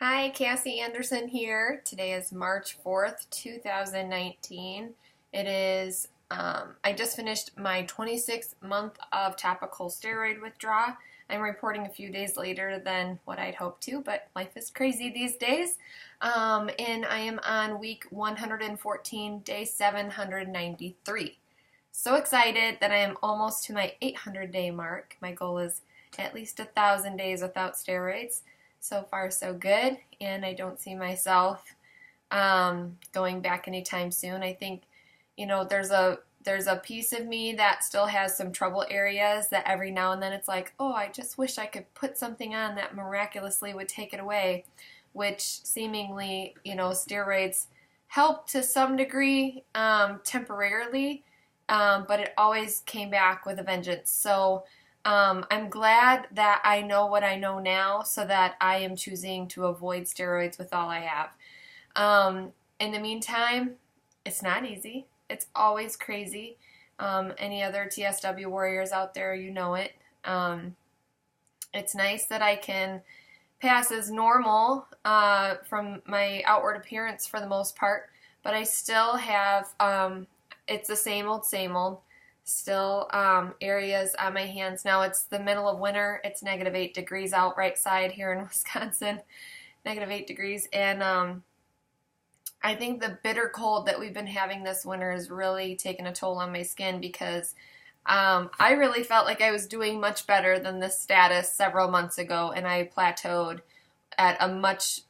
Hi, Cassie Anderson here. Today is March 4th, 2019. I just finished my 26th month of topical steroid withdrawal. I'm reporting a few days later than what I'd hoped to, but life is crazy these days. And I am on week 114, day 793. So excited that I am almost to my 800-day mark. My goal is at least 1,000 days without steroids. So far, so good, and I don't see myself going back anytime soon. I think, there's a piece of me that still has some trouble areas that every now and then it's like, oh, I just wish I could put something on that miraculously would take it away, which seemingly, steroids help to some degree temporarily, but it always came back with a vengeance. So I'm glad that I know what I know now so that I am choosing to avoid steroids with all I have. In the meantime, it's not easy. It's always crazy. Any other TSW warriors out there, you know it. It's nice that I can pass as normal from my outward appearance for the most part, but I still have, it's the same old, same old. Still areas on my hands. Now it's the middle of winter. It's -8 degrees out right side here in Wisconsin. -8 degrees. And I think the bitter cold that we've been having this winter has really taken a toll on my skin because I really felt like I was doing much better than this status several months ago, and I plateaued at a much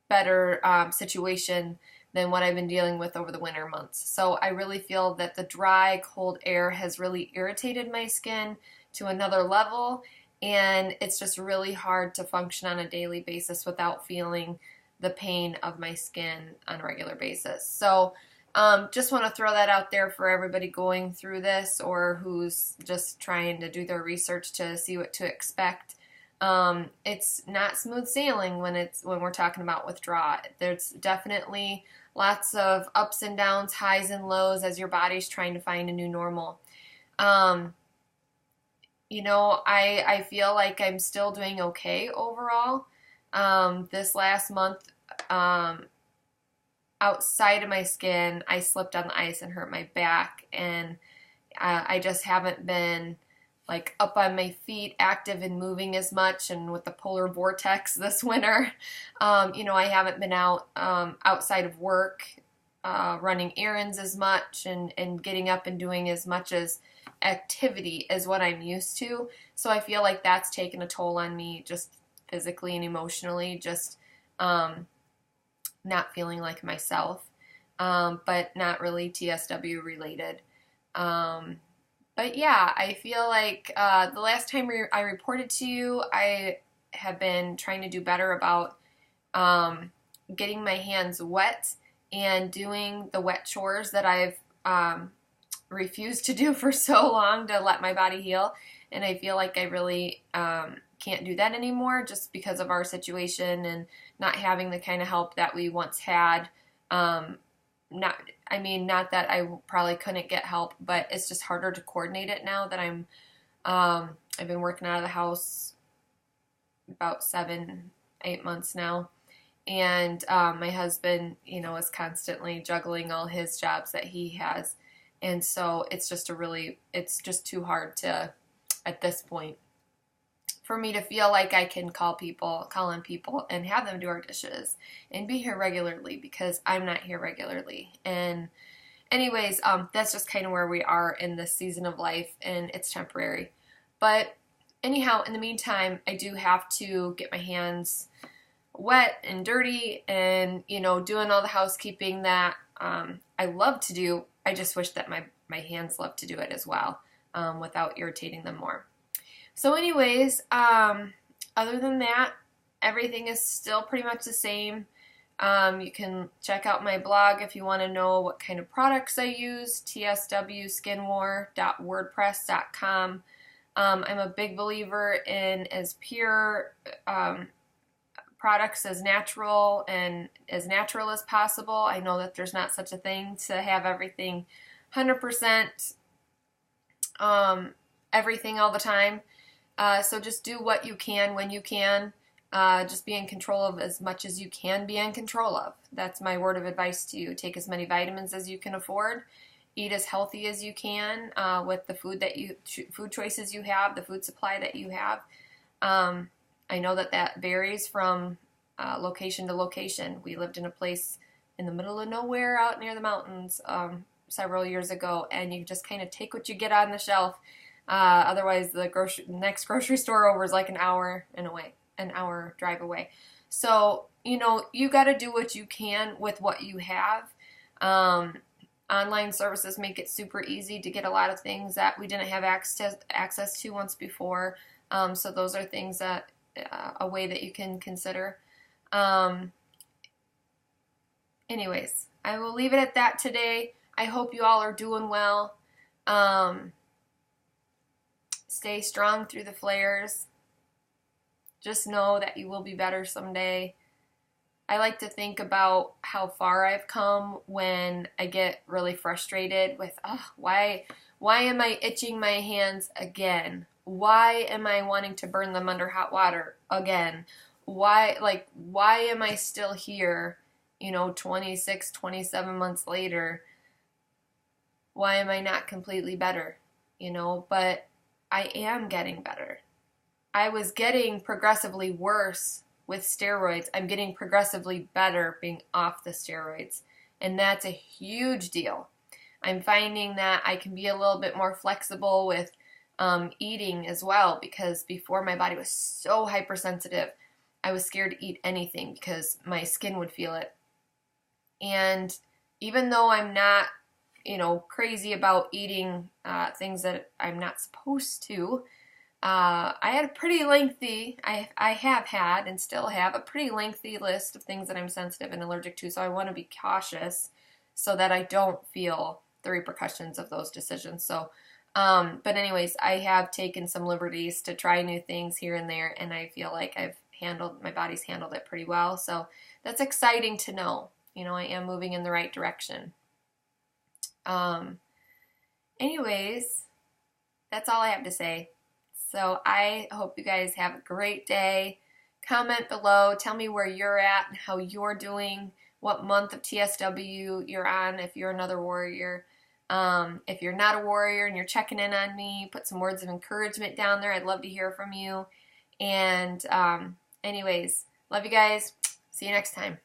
better situation than what I've been dealing with over the winter months. So I really feel that the dry, cold air has really irritated my skin to another level, and it's just really hard to function on a daily basis without feeling the pain of my skin on a regular basis. So just want to throw that out there for everybody going through this or who's just trying to do their research to see what to expect. It's not smooth sailing when we're talking about withdrawal. There's definitely lots of ups and downs, highs and lows as your body's trying to find a new normal. I feel like I'm still doing okay overall. This last month, outside of my skin, I slipped on the ice and hurt my back, and I just haven't been like up on my feet, active and moving as much, and with the polar vortex this winter, I haven't been out outside of work, running errands as much and getting up and doing as much as activity as what I'm used to. So I feel like that's taken a toll on me just physically and emotionally, just not feeling like myself, but not really TSW related. But yeah, I feel like the last time I reported to you, I have been trying to do better about getting my hands wet and doing the wet chores that I've refused to do for so long to let my body heal. And I feel like I really can't do that anymore just because of our situation and not having the kind of help that we once had. Not that I probably couldn't get help, but it's just harder to coordinate it now that I've been working out of the house about 7-8 months now. And my husband, is constantly juggling all his jobs that he has. And so it's just too hard to, at this point, for me to feel like I can call on people and have them do our dishes and be here regularly because I'm not here regularly. And anyways, that's just kind of where we are in this season of life, and it's temporary. But anyhow, in the meantime, I do have to get my hands wet and dirty and, doing all the housekeeping that I love to do. I just wish that my hands loved to do it as well without irritating them more. So anyways, other than that, everything is still pretty much the same. You can check out my blog if you want to know what kind of products I use, tswskinwar.wordpress.com. I'm a big believer in as pure products as natural as possible. I know that there's not such a thing to have everything 100% everything all the time. So just do what you can when you can. Just be in control of as much as you can be in control of. That's my word of advice to you. Take as many vitamins as you can afford. Eat as healthy as you can with the food choices you have, the food supply that you have. I know that varies from location to location. We lived in a place in the middle of nowhere out near the mountains several years ago, and you just kind of take what you get on the shelf. Otherwise, the next grocery store over is like an hour drive away. So, you got to do what you can with what you have. Online services make it super easy to get a lot of things that we didn't have access to once before. So those are things that a way that you can consider. Anyways, I will leave it at that today. I hope you all are doing well. Stay strong through the flares. Just know that you will be better someday. I like to think about how far I've come when I get really frustrated with, why am I itching my hands again? Why am I wanting to burn them under hot water again? Why am I still here, 26, 27 months later? Why am I not completely better? But I am getting better. I was getting progressively worse with steroids. I'm getting progressively better being off the steroids. And that's a huge deal. I'm finding that I can be a little bit more flexible with eating as well, because before my body was so hypersensitive, I was scared to eat anything because my skin would feel it. And even though I'm not, crazy about eating things that I'm not supposed to, I had a pretty lengthy, I have had and still have a pretty lengthy list of things that I'm sensitive and allergic to, so I want to be cautious so that I don't feel the repercussions of those decisions. So, but anyways, I have taken some liberties to try new things here and there, and I feel like my body's handled it pretty well, so that's exciting to know. I am moving in the right direction. Anyways, that's all I have to say. So I hope you guys have a great day. Comment below. Tell me where you're at and how you're doing, what month of TSW you're on if you're another warrior. If you're not a warrior and you're checking in on me, put some words of encouragement down there. I'd love to hear from you. And anyways, love you guys. See you next time.